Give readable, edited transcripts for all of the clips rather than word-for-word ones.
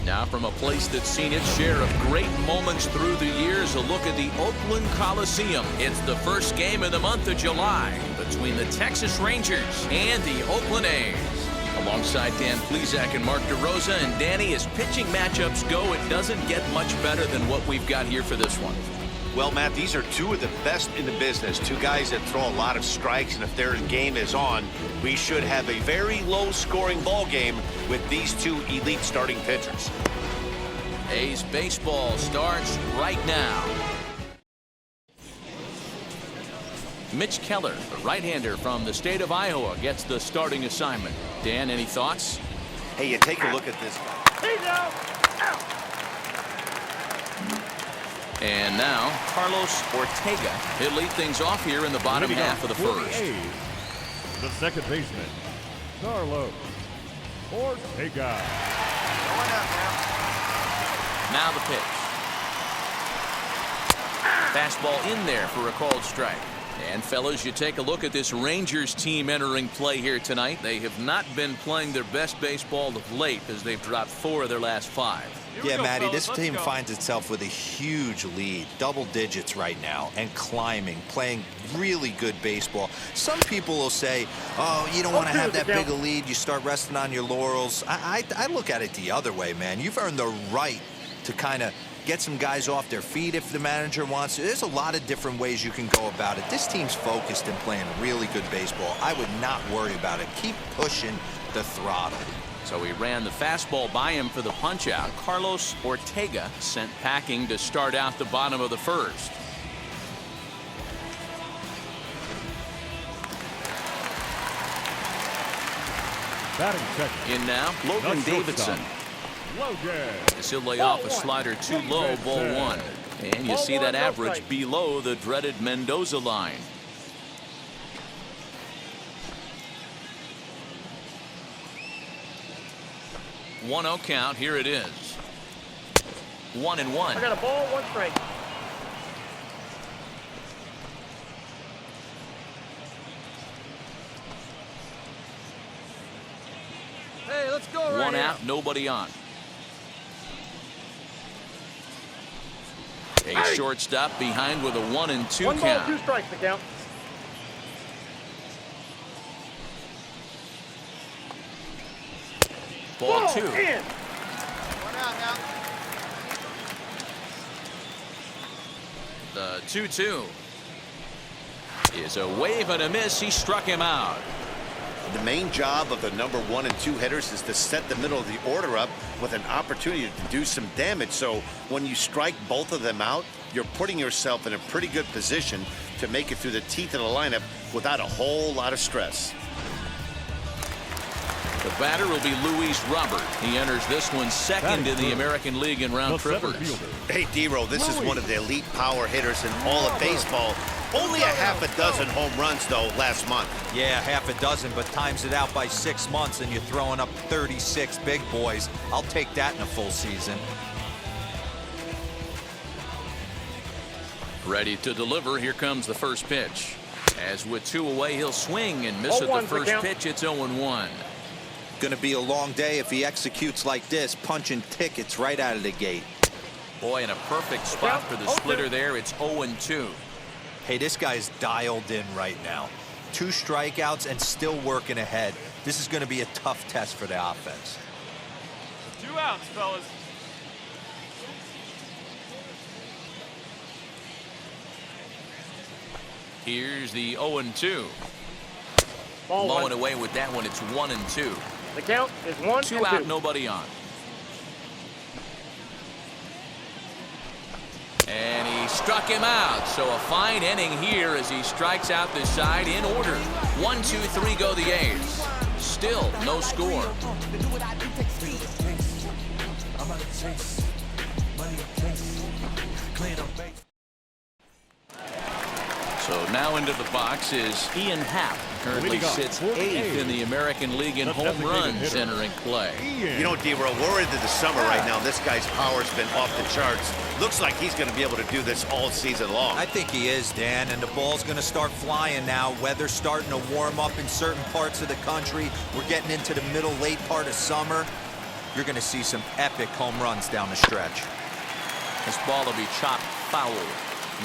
Now from a place that's seen its share of great moments through the years, a look at the Oakland Coliseum. It's the first game of the month of July between the Texas Rangers and the Oakland A's. Alongside Dan Plesac and Mark DeRosa, and Danny, as pitching matchups go, it doesn't get much better than what we've got here for this one. Well, Matt, these are two of the best in the business. Two guys that throw a lot of strikes, and if their game is on, we should have a very low-scoring ball game with these two elite starting pitchers. A's baseball starts right now. Mitch Keller, the right-hander from the state of Iowa, gets the starting assignment. Dan, any thoughts? Hey, you take a look at this guy. Hey, now. And now, Carlos Ortega. He'll lead things off here in the bottom half of the first. The second baseman, Carlos Ortega. Now the pitch. Fastball in there for a called strike. And fellas, you take a look at this Rangers team entering play here tonight. They have not been playing their best baseball of late, as they've dropped 4 of their last 5. Yeah, Matty, this team finds itself with a huge lead, double digits right now, and climbing, playing really good baseball. Some people will say, oh, you don't want to have that big a lead, you start resting on your laurels. I look at it the other way, man. You've earned the right to kind of get some guys off their feet if the manager wants to. There's a lot of different ways you can go about it. This team's focused and playing really good baseball. I would not worry about it. Keep pushing the throttle. So he ran the fastball by him for the punch-out. Carlos Ortega sent packing to start out the bottom of the first. Batting second. In now, Logan Davidson. He'll lay off a slider too low, ball 1. And you see that average below the dreaded Mendoza line. One 0 count. Here it is. 1-1. I got a ball, 1 strike. Hey, let's go right 1 here. out, nobody on. A shortstop behind with a 1-2 1 ball, count. 2 strikes to count. Ball 2. In. 1 out now. The 2-2 is a wave and a miss. He struck him out. The main job of the number 1 and 2 hitters is to set the middle of the order up with an opportunity to do some damage. So when you strike both of them out, you're putting yourself in a pretty good position to make it through the teeth of the lineup without a whole lot of stress. The batter will be Luis Robert. He enters this one second in the American League in round trippers. Hey, D-Row, this is one of the elite power hitters in all of baseball. Only a half a dozen home runs, though, last month. Yeah, half a dozen, but times it out by 6 months and you're throwing up 36 big boys. I'll take that in a full season. Ready to deliver. Here comes the first pitch. As with 2 away, he'll swing and miss at the first pitch. It's 0-1. Going to be a long day if he executes like this, punching tickets right out of the gate. Boy, in a perfect spot for the splitter there. It's 0-2. Hey, this guy's dialed in right now. 2 strikeouts and still working ahead. This is going to be a tough test for the offense. 2 outs, fellas. Here's the 0-2. Blowing away with that one. It's 1-2. The count is 1 2 and 2. out, nobody on. And he struck him out. So a fine inning here as he strikes out this side in order. 1, 2, 3 go the A's. Still no score. So now into the box is Ian Happ. Currently sits 8th in the American League in home runs entering play. You know, D-Row, we're into the summer right now. This guy's power's been off the charts. Looks like he's going to be able to do this all season long. I think he is, Dan, and the ball's going to start flying now. Weather's starting to warm up in certain parts of the country. We're getting into the middle, late part of summer. you're going to see some epic home runs down the stretch. This ball will be chopped foul.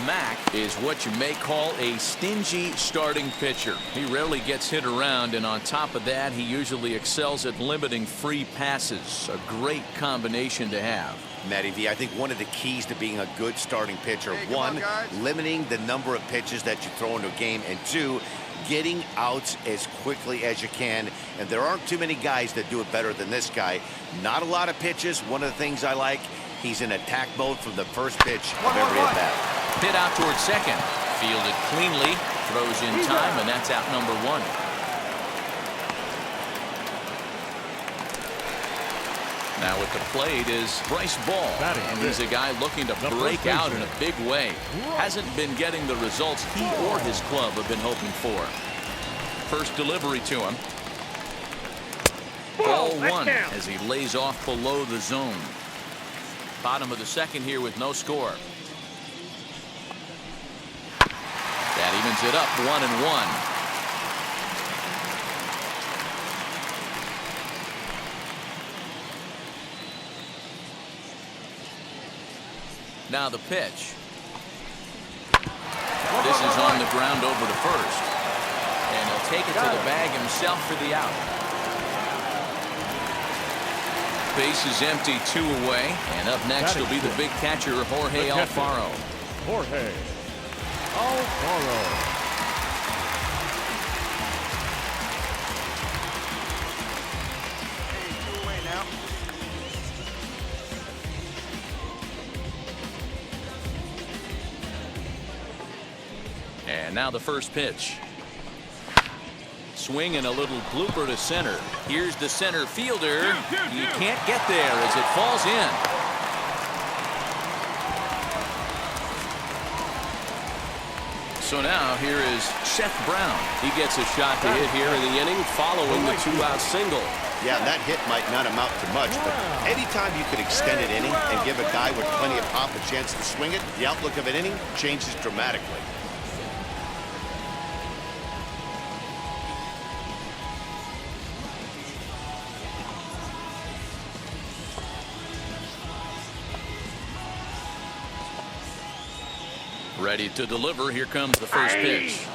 Mack is what you may call a stingy starting pitcher. He rarely gets hit around, and on top of that, he usually excels at limiting free passes. A great combination to have. Matty V, I think one of the keys to being a good starting pitcher, Hey, come one, on, guys. limiting the number of pitches that you throw into a game, and two, getting outs as quickly as you can. And there aren't too many guys that do it better than this guy. Not a lot of pitches. One of the things I like, he's in attack mode from the first pitch of every at bat. Hit out towards second. Fielded cleanly. Throws in time, and that's out number one. Now at the plate is Bryce Ball, and he's a guy looking to break out in a big way. Hasn't been getting the results he or his club have been hoping for. First delivery to him. Ball one as he lays off below the zone. Bottom of the second here with no score. That evens it up 1-1. Now the pitch. This is on the ground over to first. And he'll take it to the bag himself for the out. Base is empty, 2 away. And up next will be the big catcher, Jorge Alfaro. Jorge Alfaro. Hey, 2 away now. And now the first pitch. Swing and a little blooper to center. Here's the center fielder. He can't get there as it falls in. So now here is Seth Brown. He gets a shot to hit here in the inning following the 2-out single. Yeah, that hit might not amount to much, but anytime you could extend an inning and give a guy with plenty of pop a chance to swing it, the outlook of an inning changes dramatically. Ready to deliver. Here comes the first pitch.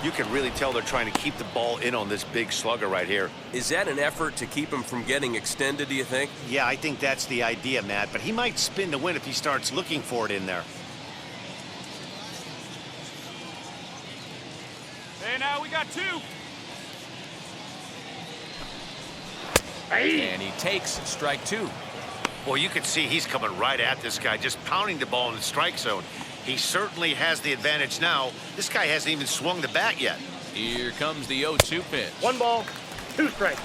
You can really tell they're trying to keep the ball in on this big slugger right here. Is that an effort to keep him from getting extended, do you think? Yeah, I think that's the idea, Matt, but he might spin to win if he starts looking for it in there. Hey, now we got 2. And he takes strike 2. Well, you can see he's coming right at this guy, just pounding the ball in the strike zone. He certainly has the advantage now. This guy hasn't even swung the bat yet. Here comes the 0-2 pitch. 1 ball, 2 strikes.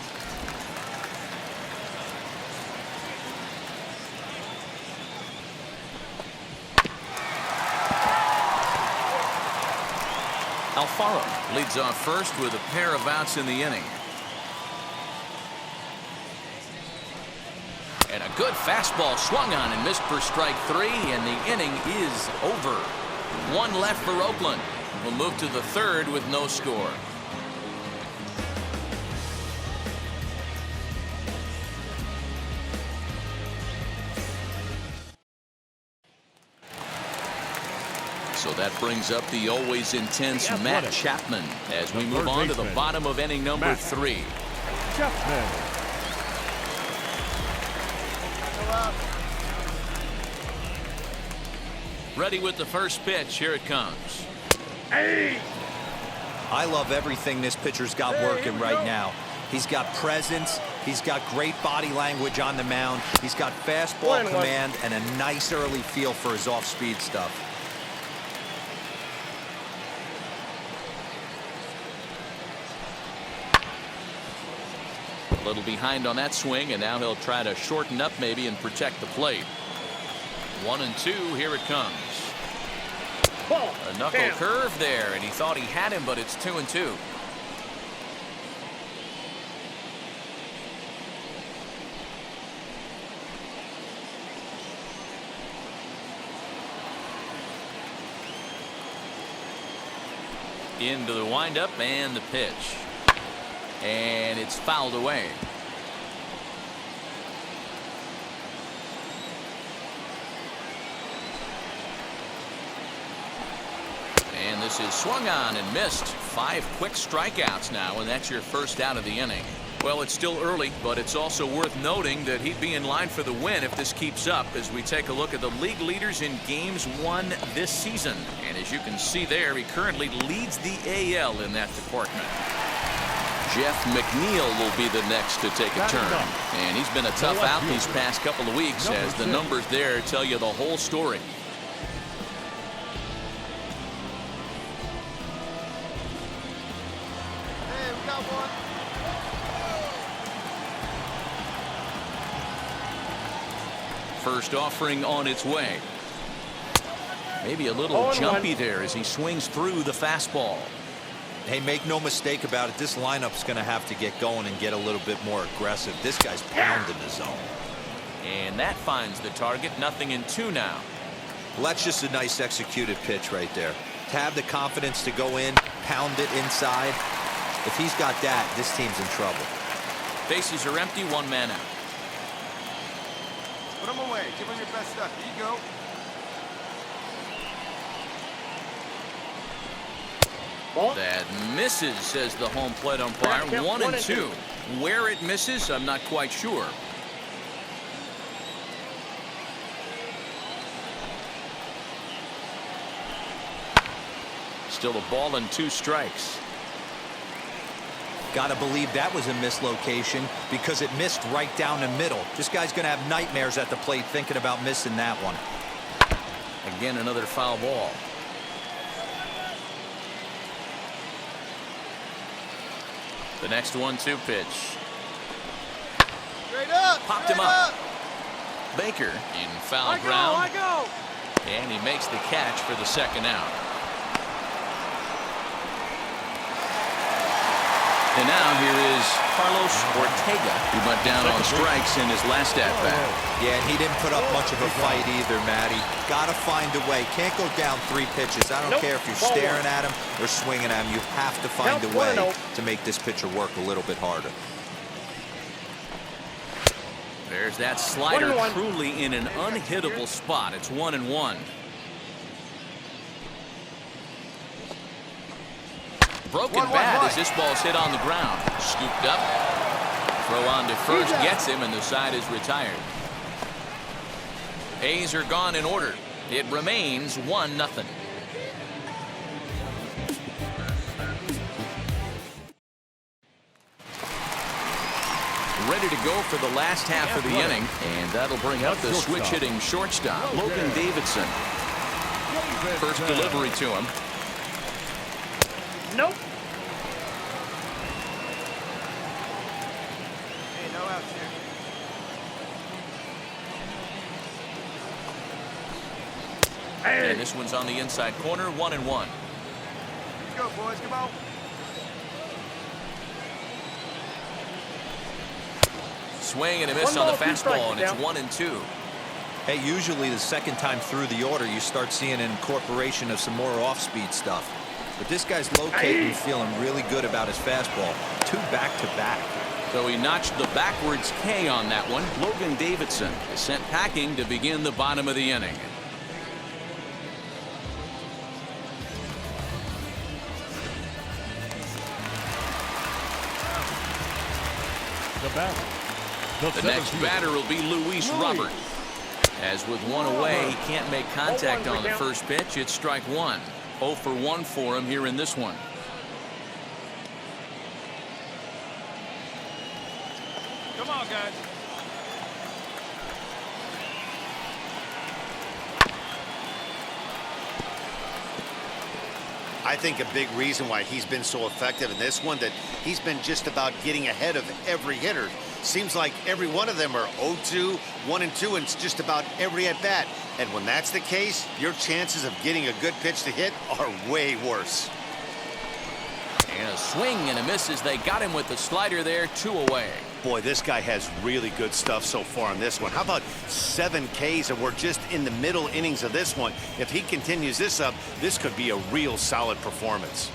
Alfaro leads off first with a pair of outs in the inning. And a good fastball swung on and missed for strike 3, and the inning is over. 1 left for Oakland. We'll move to the third with no score. So that brings up the always intense Matt Chapman as we move on to the bottom of inning number 3. Chapman. Ready with the first pitch. Here it comes. I love everything this pitcher's got working right now. He's got presence. He's got great body language on the mound. He's got fastball command and a nice early feel for his off-speed stuff. A little behind on that swing, and now he'll try to shorten up maybe and protect the plate. 1-2. Here it comes. A knuckle curve there, and he thought he had him, but it's 2-2. Into the windup and the pitch. And it's fouled away. this is swung on and missed. 5 quick strikeouts now, and that's your first out of the inning. Well, it's still early, but it's also worth noting that he'd be in line for the win if this keeps up as we take a look at the league leaders in games won this season. And as you can see there, he currently leads the AL in that department. Jeff McNeil will be the next to take a turn. And he's been a tough out these past couple of weeks as the numbers there tell you the whole story. Hey, we got one. First offering on its way. Maybe a little jumpy there as he swings through the fastball. Hey, make no mistake about it. This lineup's going to have to get going and get a little bit more aggressive. This guy's pounding the zone. And that finds the target. 0-2 now. Well, that's just a nice executed pitch right there. To have the confidence to go in, pound it inside. If he's got that, this team's in trouble. Bases are empty. 1 man out. Put him away. Give him your best stuff. Here you go. That misses, says the home plate umpire. 1-2. Where it misses, I'm not quite sure. Still a ball and 2 strikes. Got to believe that was a mislocation because it missed right down the middle. This guy's going to have nightmares at the plate thinking about missing that one. Again, another foul ball. The next 1-2 pitch. Straight up. Popped him up. Baker in foul ground. And he makes the catch for the second out. And now here is Carlos Ortega, who went down on strikes in his last at-bat. Yeah, and he didn't put up much of a fight either, Matty. Got to find a way. Can't go down 3 pitches. I don't care if you're staring at him or swinging at him. You have to find a way to make this pitcher work a little bit harder. There's that slider truly in an unhittable spot. It's 1-1. Broken bat as this ball's hit on the ground. Scooped up. Throw on to first gets him, and the side is retired. A's are gone in order. It remains 1-0. Ready to go for the last half of the inning, and that'll bring up the switch-hitting shortstop, Logan Davidson. First delivery to him. Nope. Hey, no outs here. And this one's on the inside corner, 1-1. Let's go, boys. Come on. Swing and a miss on the fastball, and it's 1-2. Hey, usually the second time through the order, you start seeing an incorporation of some more off-speed stuff. But this guy's locating and feeling really good about his fastball. 2 back-to-back. So he notched the backwards K on that one. Logan Davidson is sent packing to begin the bottom of the inning. The next batter will be Luis Robert. As with 1 away, he can't make contact on the first pitch. It's strike 1. 0 for 1 for him here in this one. Come on, guys. I think a big reason why he's been so effective in this one, that he's been just about getting ahead of every hitter. Seems like every one of them are 0-2, 1-2, and it's just about every at-bat. And when that's the case, your chances of getting a good pitch to hit are way worse. And a swing and a miss as they got him with the slider there. 2 away. Boy, this guy has really good stuff so far on this one. How about 7 Ks, and we're just in the middle innings of this one. If he continues this up, this could be a real solid performance.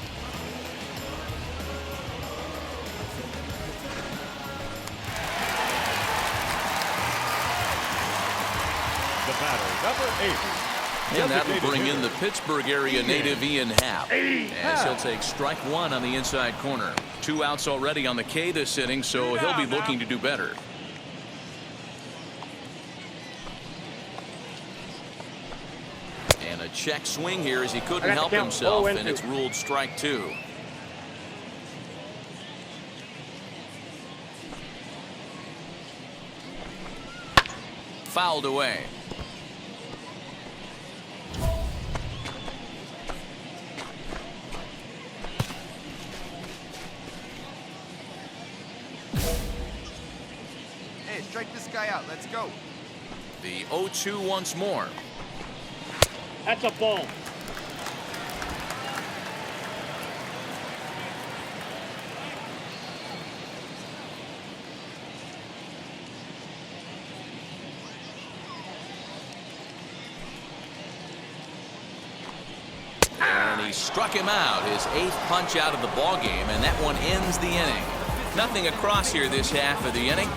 The batter, number 8. And that'll bring in the Pittsburgh area native Ian Happ, as he'll take strike one on the inside corner. 2 outs already on the K this inning, so he'll be looking to do better. And a check swing here as he couldn't help himself, and it's ruled strike 2. Fouled away. Hey, strike this guy out. Let's go. The 0-2 once more. That's a ball. And he struck him out, his 8th punch out of the ball game, and that one ends the inning. Nothing across here this half of the inning.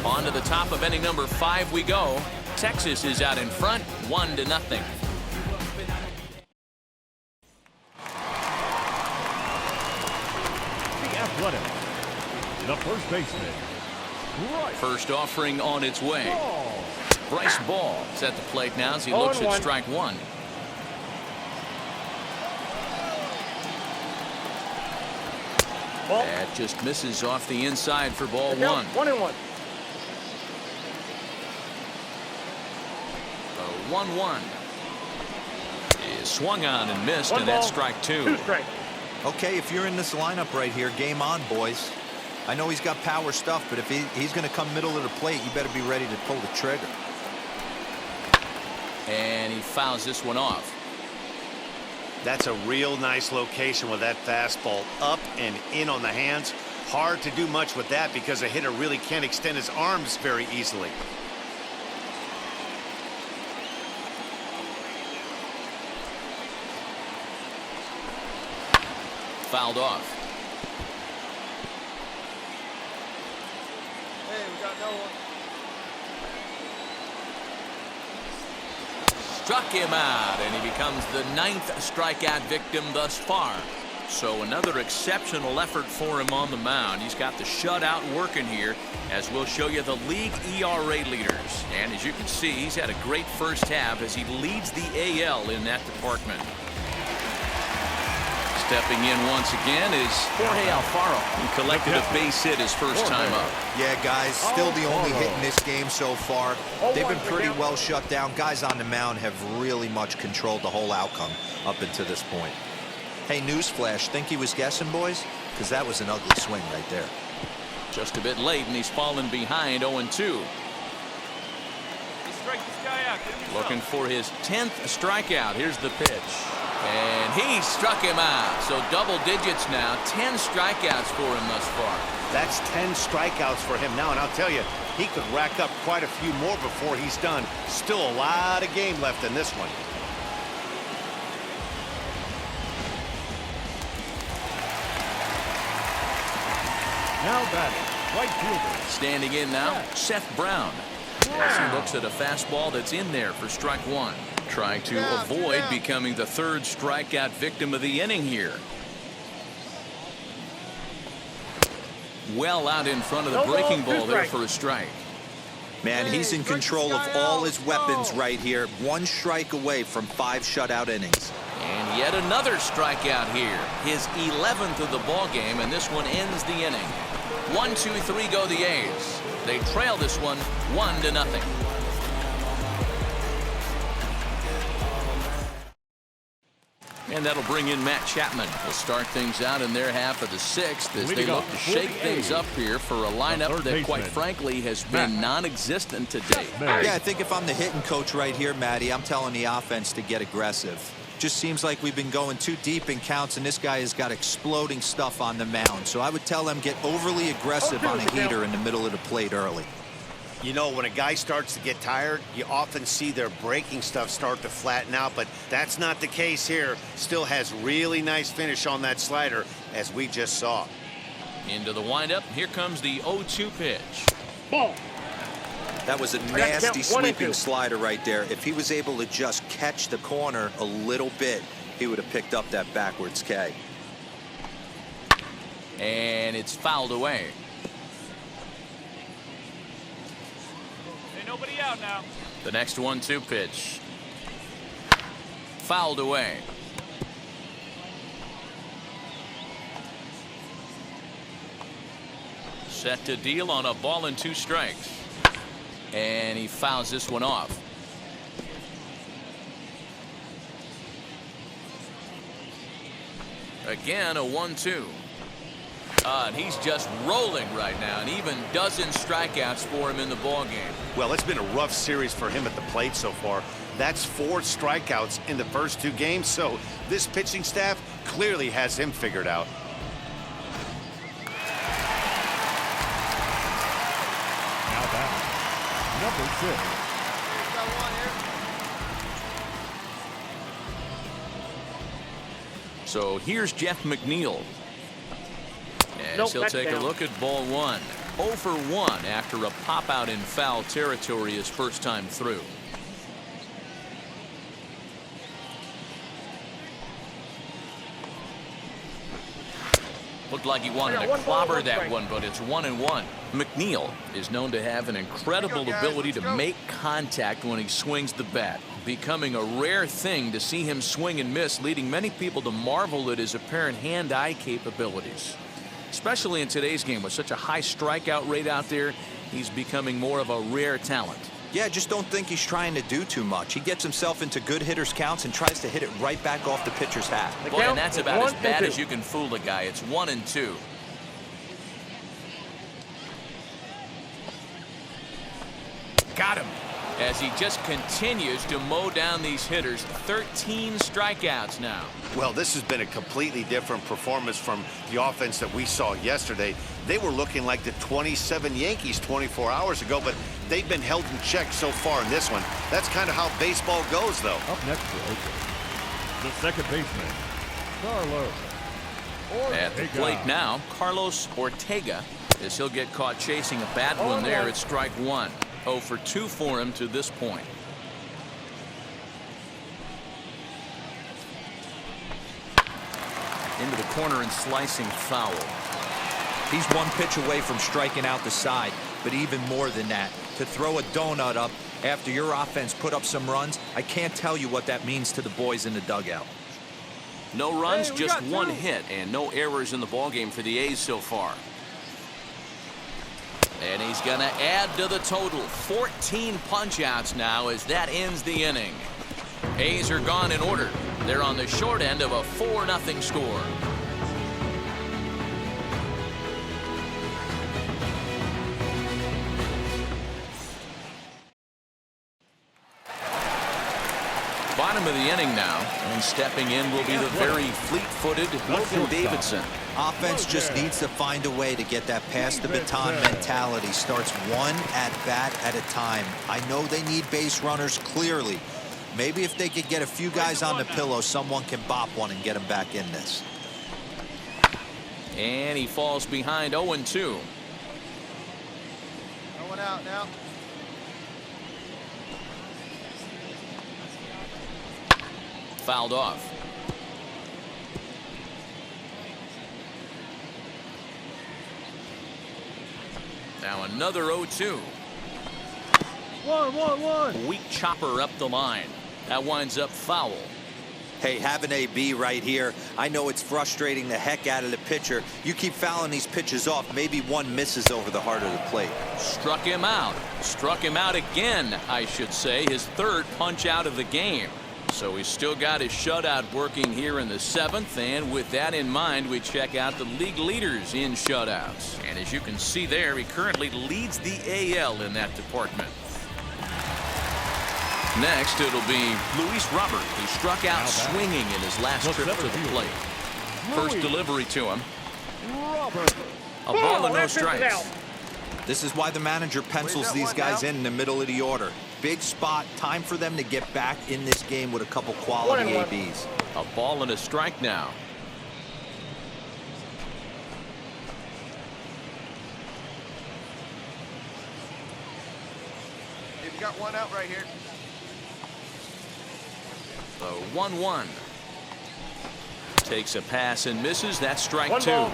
On to the top of inning number 5 we go. Texas is out in front, 1-0. The Athletic, the first baseman. Right. First offering on its way. Ball. Bryce Ball is at the plate now as he looks at strike 1. That just misses off the inside for ball 1. 1-1. The 1-1 is swung on and missed, and that's strike 2. 2 strikes. Okay, if you're in this lineup right here, game on, boys. I know he's got power stuff, but if he's going to come middle of the plate, you better be ready to pull the trigger. And he fouls this one off. That's a real nice location with that fastball up and in on the hands. Hard to do much with that because a hitter really can't extend his arms very easily. Fouled off. Hey, we got no one. Struck him out, and he becomes the 9th strikeout victim thus far. So another exceptional effort for him on the mound. He's got the shutout working here, as we'll show you the league ERA leaders. And as you can see, he's had a great first half as he leads the AL in that department. Stepping in once again is Jorge Alfaro, who collected a base hit his first time up. Yeah, guys, still the only hit in this game so far. They've been pretty well shut down. Guys on the mound have really much controlled the whole outcome up until this point. Hey, newsflash, think he was guessing, boys? Because that was an ugly swing right there. Just a bit late, and he's fallen behind 0-2. Just strike this guy out. Get him yourself. Looking for his 10th strikeout. Here's the pitch. And he struck him out. So double digits now. 10 strikeouts for him thus far. That's 10 strikeouts for him now, and I'll tell you, he could rack up quite a few more before he's done. Still a lot of game left in this one. Now batting, right fielder. Standing in now, Seth Brown. As he looks at a fastball that's in there for strike 1. Trying to avoid becoming the 3rd strikeout victim of the inning here. Well out in front of the breaking ball there for a strike. Man, he's in control of all his weapons right here. 1 strike away from 5 shutout innings. And yet another strikeout here. His 11th of the ball game, and this one ends the inning. 1, 2, 3 go the A's. They trail this one 1-0. And that'll bring in Matt Chapman. We'll start things out in their half of the 6th as they look to shake things up here for a lineup that, quite frankly, has been non-existent to date. Yeah, I think if I'm the hitting coach right here, Matty, I'm telling the offense to get aggressive. Just seems like we've been going too deep in counts, and this guy has got exploding stuff on the mound. So I would tell them get overly aggressive on a heater in the middle of the plate early. You know, when a guy starts to get tired, you often see their breaking stuff start to flatten out, but that's not the case here. Still has really nice finish on that slider, as we just saw. Into the windup. Here comes the 0-2 pitch. Ball. That was a got nasty count 1 and sweeping 2. slider right there. If he was able to just catch the corner a little bit, he would have picked up that backwards K. And it's fouled away. Ain't nobody out now. The next 1-2 pitch. Fouled away. Set to deal on a ball and 2 strikes. And he fouls this one off. Again, a 1-2. And he's just rolling right now, and even dozen strikeouts for him in the ball game. Well, it's been a rough series for him at the plate so far. That's 4 strikeouts in the first 2 games, so this pitching staff clearly has him figured out. Now batting, number 6. Got one here. So here's Jeff McNeil. As Nope, he'll that's take a down. look at ball 1. 0 for 1 after a pop out in foul territory his first time through. Looked like he wanted I got to 1 ball, clobber 1 that strike. one, but it's 1-1. McNeil is known to have an incredible guys, ability let's to go. make contact when he swings the bat, becoming a rare thing to see him swing and miss, leading many people to marvel at his apparent hand-eye capabilities. Especially in today's game with such a high strikeout rate out there, he's becoming more of a rare talent. Yeah, just don't think he's trying to do too much. He gets himself into good hitters' counts and tries to hit it right back off the pitcher's hat. The Boy, count and that's is about 1 as and bad 2. as you can fool a guy. It's 1-2. Got him. As he just continues to mow down these hitters. 13 strikeouts now. Well, this has been a completely different performance from the offense that we saw yesterday. They were looking like the 27 Yankees 24 hours ago, but they've been held in check so far in this one. That's kind of how baseball goes, though. Up next for Oakland, the second baseman, Carlos At the Ortega. plate now, Carlos Ortega, as he'll get caught chasing a bad one there at strike 1. 0 for 2 for him to this point. Into the corner and slicing foul. He's 1 pitch away from striking out the side, but even more than that, to throw a donut up after your offense put up some runs, I can't tell you what that means to the boys in the dugout. No runs, Hey, we just got 1 2. hit, and no errors in the ballgame for the A's so far. And he's going to add to the total. 14 punch-outs now as that ends the inning. A's are gone in order. They're on the short end of a 4-0 score. Bottom of the inning now, and stepping in will be the very fleet-footed Logan Davidson. Offense just needs to find a way to get that pass the baton mentality. Starts 1 at bat at a time. I know they need base runners clearly. Maybe if they could get a few guys on the pillow, someone can bop one and get them back in this. And he falls behind 0-2. No one out now. Fouled off. Now another 0-2. 1-1-1. Weak chopper up the line. That winds up foul. Hey, have an AB right here. I know it's frustrating the heck out of the pitcher. You keep fouling these pitches off, maybe one misses over the heart of the plate. Struck him out. Struck him out again, I should say. His 3rd punch out of the game. So he's still got his shutout working here in the 7th. And with that in mind, we check out the league leaders in shutouts. And as you can see there, he currently leads the AL in that department. Next, it'll be Luis Robert, who struck out swinging in his last trip to the plate. First delivery to him. Robert. A ball and no that pitch is strikes. out. This is why the manager pencils these guys in the middle of the order. Big spot, time for them to get back in this game with a couple quality 1-1. ABs. A ball and a strike now. got one out right here. The 1-1. Takes a pass and misses. That's strike One two. ball,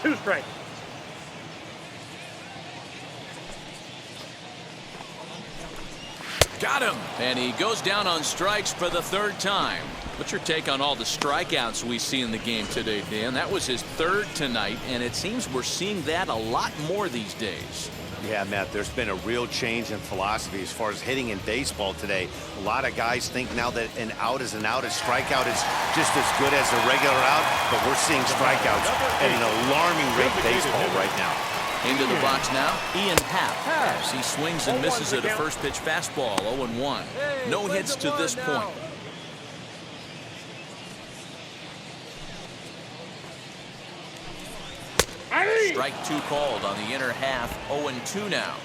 two strikes. Got him. And he goes down on strikes for the third time. What's your take on all the strikeouts we see in the game today, Dan? That was his third tonight, and it seems we're seeing that a lot more these days. Yeah, Matt, there's been a real change in philosophy as far as hitting in baseball today. A lot of guys think now that an out is an out, a strikeout is just as good as a regular out, but we're seeing strikeouts at an alarming rate in baseball right now. Into the box now, Ian Happ, as he swings and misses at a first pitch fastball, 0-1. No hits to this point. Strike two called on the inner half, 0-2 now.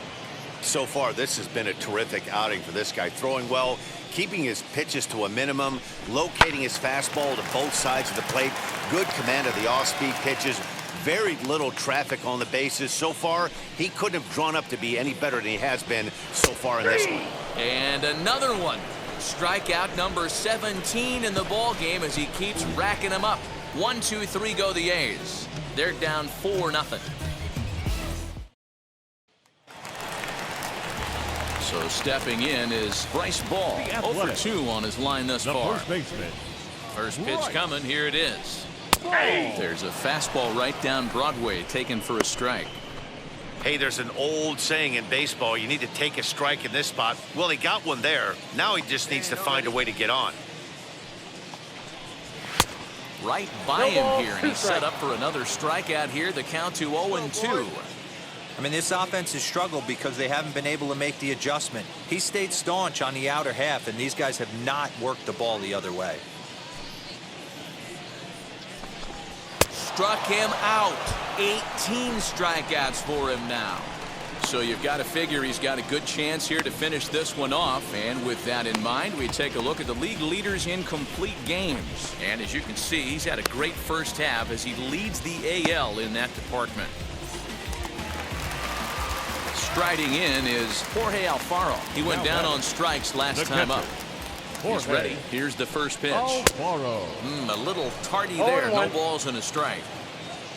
So far, this has been a terrific outing for this guy. Throwing well, keeping his pitches to a minimum, locating his fastball to both sides of the plate, good command of the off-speed pitches, very little traffic on the bases. So far, he couldn't have drawn up to be any better than he has been so far in this one. And another one. Strikeout number 17 in the ball game as he keeps racking them up. 1, 2, 3 go the A's. They're down 4-0. So stepping in is Bryce Ball, 0-2 on his line thus The far. first baseman. First pitch coming, here it is. There's a fastball right down Broadway, taken for a strike. Hey, there's an old saying in baseball, you need to take a strike in this spot. Well, he got one there. Now he just needs to find a way to get on. Right by him here, and he's set up for another strikeout here. The count to 0-2. I mean, this offense has struggled because they haven't been able to make the adjustment. He stayed staunch on the outer half, and these guys have not worked the ball the other way. Struck him out. 18 strikeouts for him now. So you've got to figure he's got a good chance here to finish this one off. And with that in mind, we take a look at the league leaders in complete games. And as you can see, he's had a great first half as he leads the AL in that department. Striding in is Jorge Alfaro. He went down on strikes last time up. He's ready. Here's the first pitch. A little tardy there. No balls and a strike.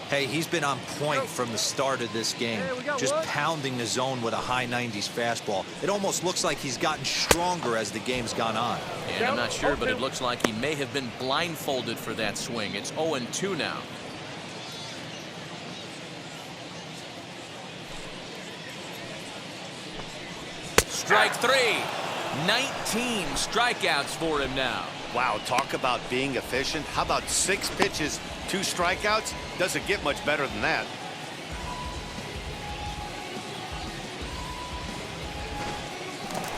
Hey, he's been on point from the start of this game, just pounding the zone with a high 90s fastball. It almost looks like he's gotten stronger as the game's gone on. And I'm not sure, but it looks like he may have been blindfolded for that swing. It's 0-2 now. Strike three. 19 strikeouts for him now. Wow, talk about being efficient. How about 6 pitches, 2 strikeouts? Doesn't get much better than that.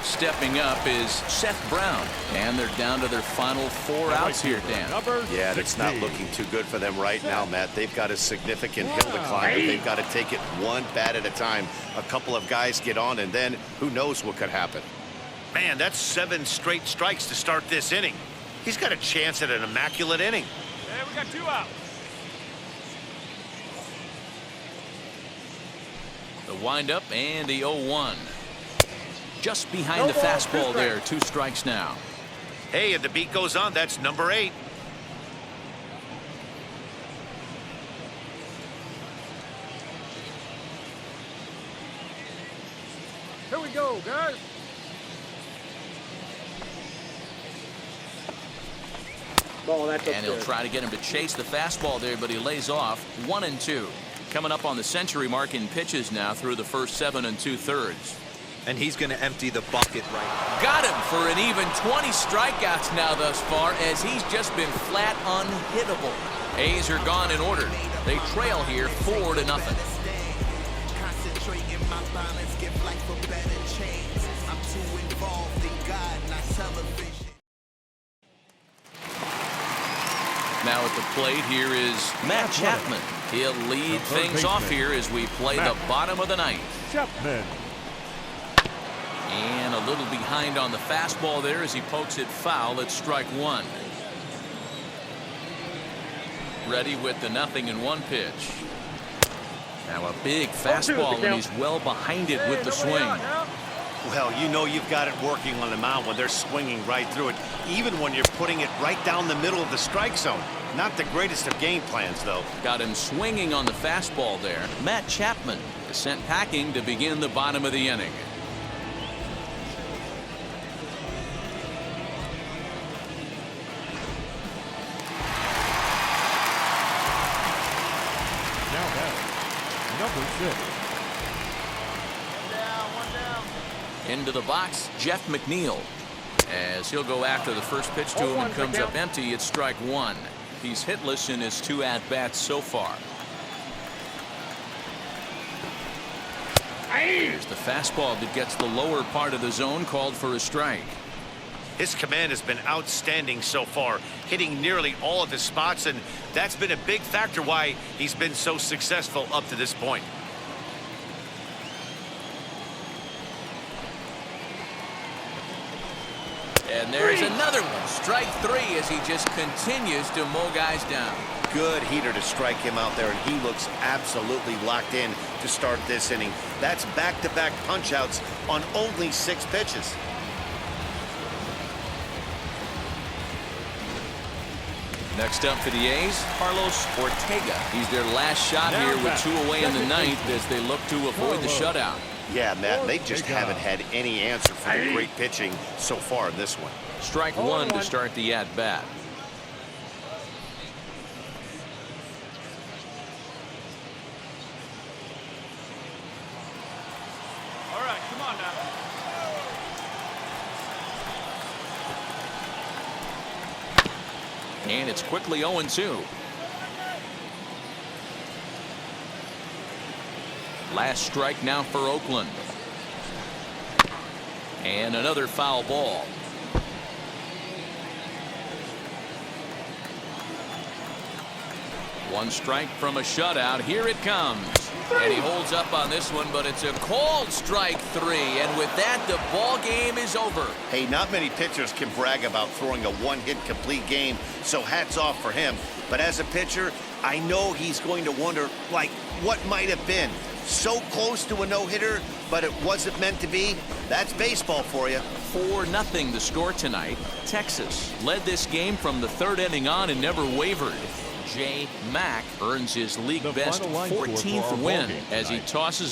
Stepping up is Seth Brown, and they're down to their final 4 outs here, Dan. Yeah, it's not looking too good for them right now, Matt. They've got a significant hill to climb, but they've got to take it one bat at a time. A couple of guys get on, and then who knows what could happen. Man, that's 7 straight strikes to start this inning. He's got a chance at an immaculate inning. Hey, we got 2 out. The windup and the 0-1. Just behind the fastball there. 2 strikes now. Hey, and the beat goes on. That's number 8. Here we go, guys. And he'll try to get him to chase the fastball there, but he lays off. 1-2. Coming up on the century mark in pitches now through the first 7 2/3. And he's going to empty the bucket right now. Got him for an even 20 strikeouts now thus far, as he's just been flat unhittable. A's are gone in order. They trail here 4-0. Now at the plate here is Matt Chapman. He'll lead things off here as we play the bottom of the ninth. Chapman. And a little behind on the fastball there as he pokes it foul at strike 1. Ready with the 0-1 pitch. Now a big fastball, and he's well behind it with the swing. Well, you know you've got it working on the mound when they're swinging right through it, even when you're putting it right down the middle of the strike zone. Not the greatest of game plans, though. Got him swinging on the fastball there. Matt Chapman is sent packing to begin the bottom of the inning. Now batting, number 6. Into the box, Jeff McNeil. As he'll go after the first pitch to him and comes up empty, it's strike one. He's hitless in his 2 at-bats so far. Here's the fastball that gets the lower part of the zone, called for a strike. His command has been outstanding so far, hitting nearly all of his spots, and that's been a big factor why he's been so successful up to this point. And there's another one. Strike 3 as he just continues to mow guys down. Good heater to strike him out there, and he looks absolutely locked in to start this inning. That's back-to-back punch-outs on only 6 pitches. Next up for the A's, Carlos Ortega. He's their last shot Now here with 2 away in the ninth as they look to avoid the shutout. Yeah, Matt, they just haven't had any answer for the great pitching so far in this one. Strike 1 to start the at-bat. All right, come on now. And it's quickly 0-2. Last strike now for Oakland. And another foul ball. One strike from a shutout. Here it comes. And he holds up on this one, but it's a called strike 3. And with that, the ball game is over. Hey, not many pitchers can brag about throwing a one-hit complete game, so hats off for him. But as a pitcher, I know he's going to wonder, like, what might have been. So close to a no-hitter, but it wasn't meant to be. That's baseball for you. 4-0 the score tonight. Texas led this game from the 3rd inning on and never wavered. J. Mack earns his league best 14th win as he tosses